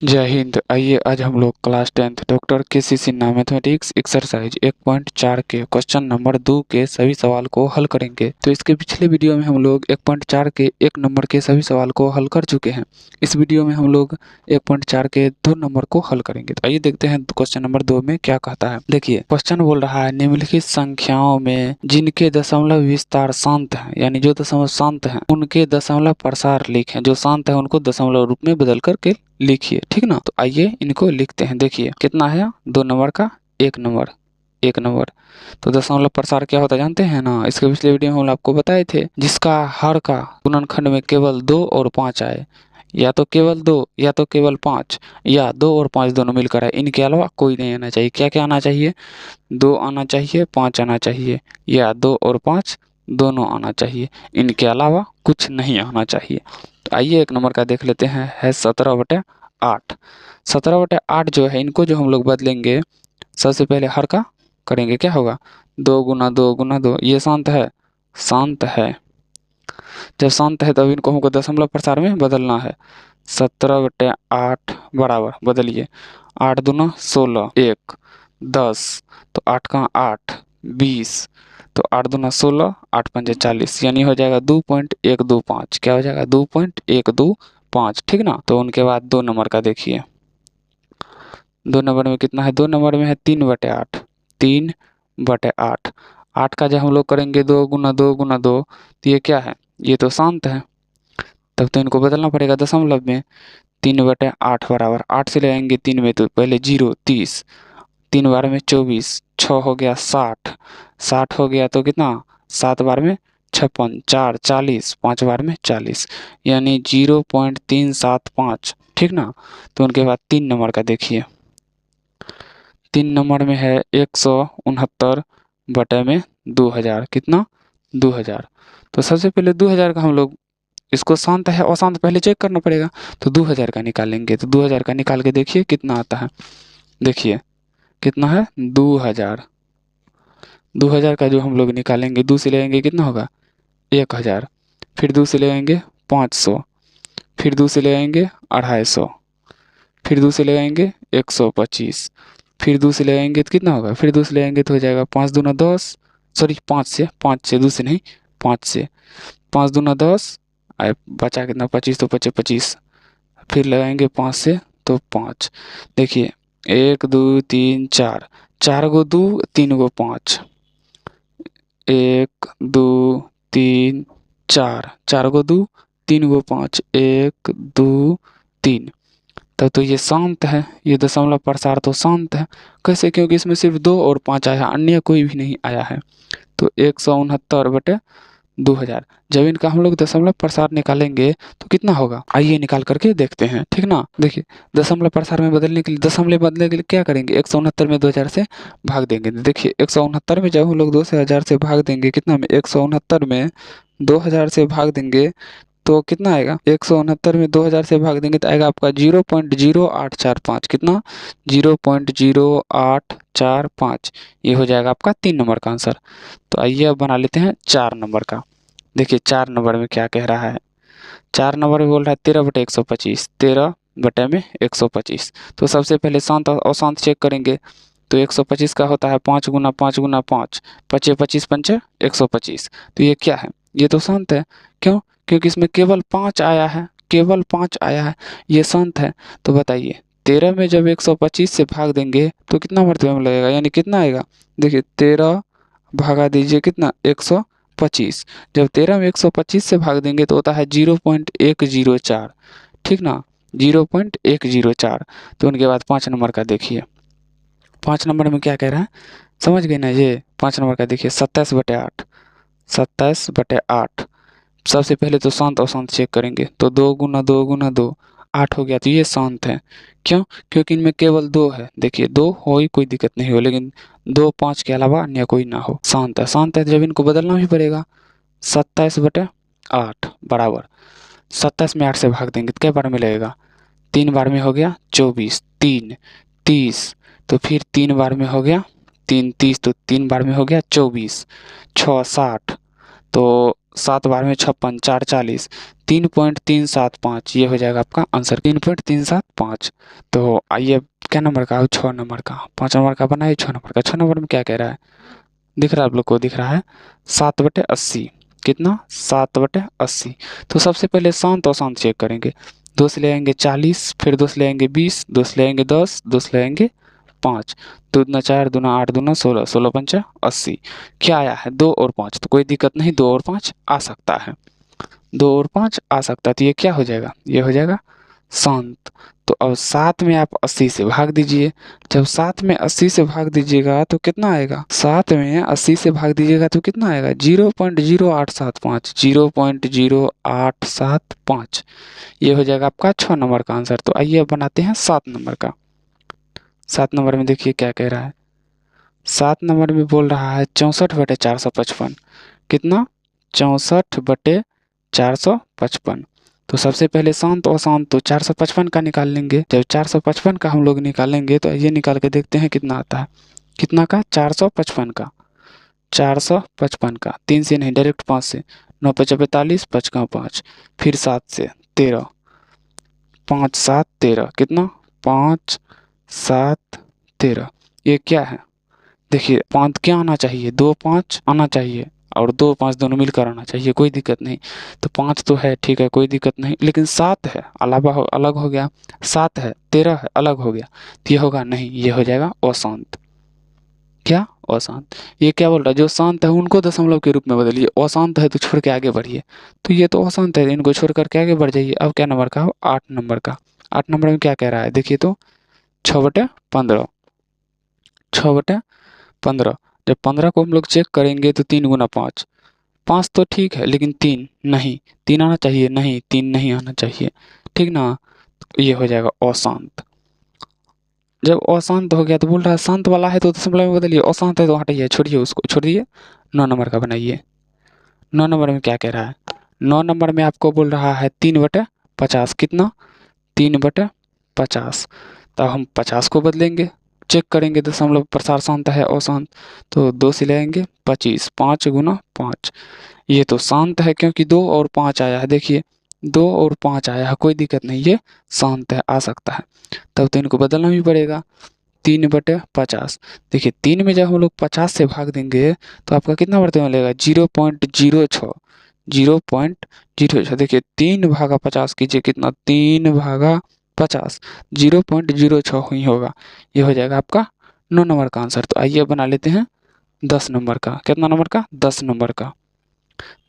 जय हिंद। आइए आज हम लोग class 10th doctor KC. Sinha mathematics exercise 1.4 के क्वेश्चन नंबर 2 के सभी सवाल को हल करेंगे। तो इसके पिछले वीडियो में हम लोग 1.4 के 1 नंबर के सभी सवाल को हल कर चुके हैं। इस वीडियो में हम लोग 1.4 के 2 नंबर को हल करेंगे। तो आइए देखते हैं क्वेश्चन नंबर 2 में क्या कहता है। देखिए क्वेश्चन बोल रहा है निम्नलिखित संख्याओं में जिनके दशमलव विस्तार शांत है, यानी जो दशमलव शांत है उनके दशमलव प्रसार लिखें। जो शांत है उनको दशमलव रूप में बदल करके लिखिए, ठीक ना। तो आइए इनको लिखते हैं। देखिए कितना है 2 नंबर का 1 नंबर 1 नंबर। तो दशमलव प्रसार क्या होता है जानते हैं ना, इसके पिछले वीडियो में हम आपको बताए थे। जिसका हर का गुणनखंड में केवल 2 और 5 आए, या तो केवल 2 या तो केवल 5, या 2 और 5 दोनों मिलकर आए, इनके अलावा कोई नहीं आना चाहिए। क्या क्या आना चाहिए? 2 आना चाहिए, 5 आना चाहिए, या 2 और 5 दोनों आना चाहिए, इनके अलावा कुछ नहीं आना चाहिए। तो आइए 1 नंबर का देख लेते हैं, है 17/8। 17/8 जो है इनको जो हम लोग बदलेंगे, सबसे पहले हर का करेंगे। क्या होगा? 2 गुना 2 गुना 2। ये शांत है, शांत है। जब शांत है तब इनको हमको दशमलव प्रसार में बदलना है। 17/8 बराबर बदलिए। 8 दूना 16, 1 10, तो 8 का 8 20, तो 8 दूना 16, 8 पंजे 40, यानी हो जाएगा 2.125। क्या हो जाएगा? 2.125, ठीक ना। तो उनके बाद 2 नंबर का देखिए। 2 नंबर में कितना है? 2 नंबर में है 3/8। 3/8। 8 का जब हम लोग करेंगे 2 गुना 2 गुना 2, तो ये क्या है? ये तो शांत है, तब तो इनको बदलना पड़ेगा दशमलव में। 3/8 बराबर 8 से ले आएंगे 3 में तो पहले 0 30, 3 बार में 24, 6 हो गया 60, 60 हो गया तो कितना? 7 बार में 56, 4 40, 5 बार में 40, यानी 0.375, ठीक ना। तो उनके बाद 3 नंबर का देखिए। 3 नंबर में है 169 बटे में 2000। कितना? 2000। तो सबसे पहले 2000 का हम लोग, इसको शांत है अशांत पहले चेक करना पड़ेगा। तो 2000 का निकालेंगे, तो 2000 का निकाल के देखिए कितना आता है। देखिए कितना है? 2000। 2000 का जो हम लोग निकालेंगे, 2 से लेंगे कितना होगा? 1000। फिर 2 से लेंगे 500, फिर 2 से लेंगे 250, फिर 2 से लेंगे 125, फिर 2 से लेंगे तो कितना होगा? फिर 2 से लेंगे तो हो जाएगा 5 दूना 10, सॉरी 5 से 2 से नहीं 5 से, 5 दूना 10, बचा कितना? 25, तो बचे 25। फिर लगाएंगे 5 से तो 5। देखिए 1 2 3 4, 4 गो 2 3 गो 5, 1 2 3 4, 4 गो 2 3 गो 5, 1 2 3। तब तो ये शांत है, ये दशमलव प्रसार तो शांत है। कैसे? क्योंकि इसमें सिर्फ 2 और 5 आया है, अन्य कोई भी नहीं आया है। तो 169/2000। जब इनका हम लोग दशमलव प्रसार निकालेंगे तो कितना होगा? आइए निकाल करके देखते हैं, ठीक ना। देखिए दशमलव प्रसार में बदलने के लिए, दशमलव बदलने के लिए क्या करेंगे? 169 में 2000 से भाग देंगे। देखिए 169 में जब हम लोग 2000 से भाग देंगे, कितना में? 169 में 2000 से भाग देंगे तो कितना आएगा? 169 में 2000 से भाग देंगे तो आएगा आपका 0.0845। कितना? 0.0845। ये हो जाएगा आपका 3 नंबर का आंसर। तो आइए अब बना लेते हैं 4 नंबर का। देखिए 4 नंबर में क्या कह रहा है। 4 नंबर में बोल रहा है 13/125। 13/125। तो सबसे पहले शांत और अशांत चेक करेंगे। तो 125 का होता है 5 गुना 5 गुना 5, 25 25 पंचे 125। तो ये क्या है? ये तो शांत है। क्यों? क्योंकि इसमें केवल 5 आया है, केवल 5 आया है, ये शांत है। तो बताइए 13 में जब 125 से भाग देंगे तो कितना मर्तबे में लगेगा, यानी कितना आएगा? देखिए 13 भागा दीजिए कितना? 125। जब 13 में 125 से भाग देंगे तो होता है 0.104, ठीक ना। 0.104। तो उनके बाद 5 नंबर का देखिए। 5 नंबर में क्या कह रहा है, समझ गए ना। ये 5 नंबर का देखिए 27/8। 27/8। सबसे पहले तो शांत अशांत चेक करेंगे। तो 2 गुना 2 गुना 2, 8 हो गया, तो ये शांत है। क्यों? क्योंकि इनमें केवल 2 है। देखिए 2 हो ही कोई दिक्कत नहीं हो, लेकिन 2 5 के अलावा अन्य कोई ना हो। शांत है, शांत है जब इनको बदलना भी पड़ेगा। 27/8 बराबर 27 में 8 से भाग देंगे तो क्या बार में लगेगा? 3 बार में हो गया 24, 3 30, तो फिर 3 बार में हो गया 3 30, तो 3 बार में हो गया 24, 6 60, तो 7 बार में 56, 4 40, 3.375 ये हो जाएगा आपका आंसर 3.375। तो आइए क्या नंबर का है? 6 नंबर का। 5 नंबर का बनाइए 6 नंबर का। 6 नंबर में क्या कह रहा है? दिख रहा है आप लोग को? दिख रहा है 7/80। कितना? 7/80। तो सबसे पहले शांत और शांत चेक करेंगे। 2 से ले आएंगे 40, फिर 2 से ले आएंगे 20, 2 से ले आएंगे 10, 2 से ले आएंगे 5, 2 दूना 4, दूना 8, दूना 16, 16 पंचा 80। क्या आया है? 2 और 5। तो कोई दिक्कत नहीं, 2 और 5 आ सकता है, 2 और 5 आ सकता है। तो ये क्या हो जाएगा? ये हो जाएगा शांत। तो अब 7 में आप 80 से भाग दीजिए। जब 7 में 80 से भाग दीजिएगा तो कितना आएगा? 7 में 80 से भाग दीजिएगा तो कितना आएगा? 0.0875, 0.0875। ये हो जाएगा आपका 6 नंबर का आंसर। तो आइए अब बनाते हैं 7 नंबर का। 7 नंबर में देखिए क्या कह रहा है। 7 नंबर में बोल रहा है 64/455। कितना? 64/455। तो सबसे पहले शांत और शांत, तो 455 का निकाल लेंगे। जब 455 का हम लोग निकालेंगे तो ये निकाल के देखते हैं कितना आता है। कितना का? 455 का। 455 का 3 से नहीं, डायरेक्ट 5 से। 9 5 45, 5 का 5, फिर 7 से 13, 5 7 13। कितना? 5 7 13। ये क्या है? देखिए 5 क्या आना चाहिए? 2 5 आना चाहिए और 2 5 दोनों मिलकर आना चाहिए, कोई दिक्कत नहीं। तो 5 तो है, ठीक है, कोई दिक्कत नहीं, लेकिन 7 है अलग हो गया। 7 है, 13 है, अलग हो गया। तो ये होगा नहीं, ये हो जाएगा अशांत। क्या? अशांत। ये क्या बोल रहा है? जो शांत है उनको दशमलव के रूप में बदलिए, अशांत है तो छोड़ के आगे बढ़िए। तो ये तो अशांत है, इनको छोड़ करके आगे बढ़ जाइए। अब क्या नंबर का? 8 नंबर का। 8 नंबर में क्या कह रहा है? देखिए तो 6/15। 6/15। जब 15 को हम लोग चेक करेंगे तो 3 गुना 5। 5 तो ठीक है, लेकिन 3 नहीं। 3 आना चाहिए, नहीं 3 नहीं आना चाहिए, ठीक ना? तो ये हो जाएगा अशांत। जब अशांत हो गया तो बोल रहा है शांत वाला है तो दशमलव में बदलिए, अशांत है तो हटाइए, छोड़िए उसको, छोड़िए। 9 नंबर का बनाइए। 9 नंबर में क्या कह रहा है? 9 नंबर में आपको बोल रहा है 3/50। कितना? 3/50। तो हम 50 को बदलेंगे, चेक करेंगे दशमलव प्रसार शांत है अशांत। तो 2 से ले आएंगे 25, 5 गुना 5। ये तो शांत है क्योंकि 2 और 5 आया है। देखिए 2 और 5 आया है, कोई दिक्कत नहीं, ये शांत है, आ सकता है। तब तो इनको बदलना भी पड़ेगा। 3/50। देखिए 3 में जब हम लोग 50 से भाग देंगे तो आपका कितना बढ़ते में मिलेगा? 0.06। 0.06। देखिए 3 भागा 50 कीजिए, कितना? 3 भागा 50, 0.06 ही होगा। ये हो जाएगा आपका 9 नंबर का आंसर। तो आइए बना लेते हैं 10 नंबर का। कितना नंबर का? 10 नंबर का।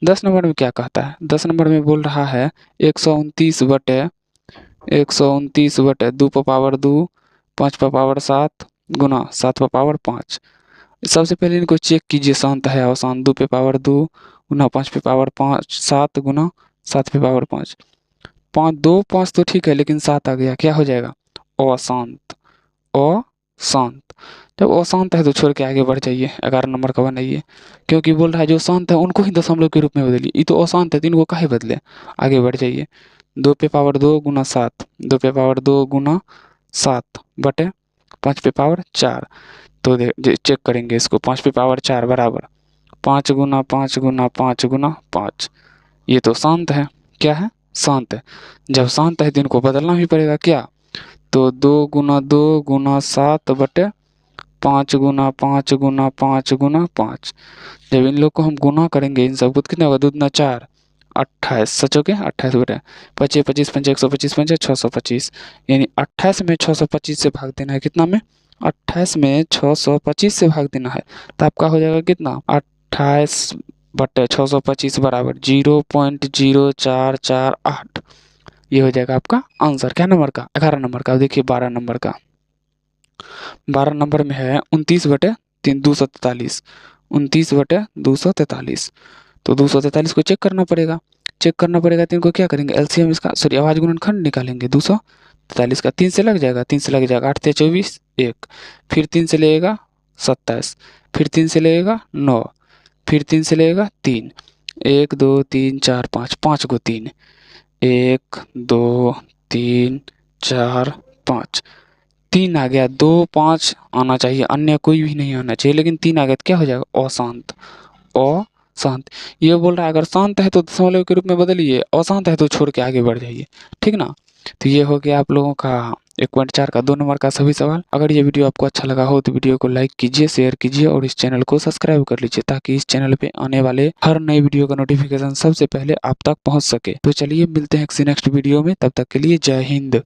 10 नंबर में क्या कहता है? 10 नंबर में बोल रहा है 129/2 पर पावर 2, 5 पर पावर 7 गुना 7 पर पावर 5। सबसे पहले इनको चेक कीजिए शांत है अशांत। 2 पे पावर 2 गुना 5 पे पावर 5, 7 गुना 7 पे पावर 5। 5 2 5 तो ठीक है, लेकिन 7 आ गया, क्या हो जाएगा? अशांत। अशांत। जब अशांत है तो छोड़ के आगे बढ़ जाइए, 11 नंबर का बनाइए। क्योंकि बोल रहा है जो शांत है उनको ही दशमलव के रूप में बदलिए, ये तो अशांत है तो इनको काहे बदले, आगे बढ़ जाइए। 2 पे पावर 2 गुना 7, 2 पे पावर 2 गुना 7 बटे 5 पे पावर 4। तो चेक करेंगे इसको, 5 पे पावर 4 बराबर 5 गुना 5 गुना 5 गुना 5। ये तो शांत है। क्या है? शांत है। जब शांत है तो इनको बदलना भी पड़ेगा, क्या? तो 2 गुना 7 बटे 5 गुना 5 गुना 5 गुना 5। जब इन लोग को हम गुना करेंगे इन सबको तो कितना होगा? 2 दूना 4, 28। सच हो गया? 28 बटे 25, 25 पंचे 125 पंचे 625। यानी 28 में 625 से भाग देना है। कितना में? 28 में 625 से भाग देना है। तो आपका हो जाएगा कितना? 28/625 बराबर 0.0448। ये हो जाएगा आपका आंसर। क्या नंबर का? 11 नंबर का। देखिए 12 नंबर का। 12 नंबर में है 29/243। 29/243। तो 243 को चेक करना पड़ेगा। चेक करना पड़ेगा तो इनको क्या करेंगे? एलसीएम इसका, सॉरी, आवाज गुणनखंड निकालेंगे। 243 का 3 से लग जाएगा, 3 से लग जाएगा 8 से 24 1, फिर 3 से लगेगा 27, फिर 3 से लगेगा 9, फिर 3 से लगेगा 3, 1 2 3 4 5, 5 को 3, 1 2 3 4 5। 3 आ गया, 2 5 आना चाहिए, अन्य कोई भी नहीं आना चाहिए, लेकिन 3 आ गया तो क्या हो जाएगा? अशांत। शांत। ये बोल रहा है अगर शांत है तो दशमलव के रूप में बदलिए, अशांत है तो छोड़ के आगे बढ़ जाइए। ठीक ना। तो ये हो गया आप लोगों का 1.4 का 2 नंबर का सभी सवाल। अगर ये वीडियो आपको अच्छा लगा हो तो वीडियो को लाइक कीजिए, शेयर कीजिए और इस चैनल को सब्सक्राइब कर लीजिए ताकि इस चैनल पे आने वाले हर नई वीडियो का नोटिफिकेशन सबसे पहले आप तक पहुंच सके। तो चलिए मिलते हैं किसी नेक्स्ट वीडियो में, तब तक के लिए जय हिंद।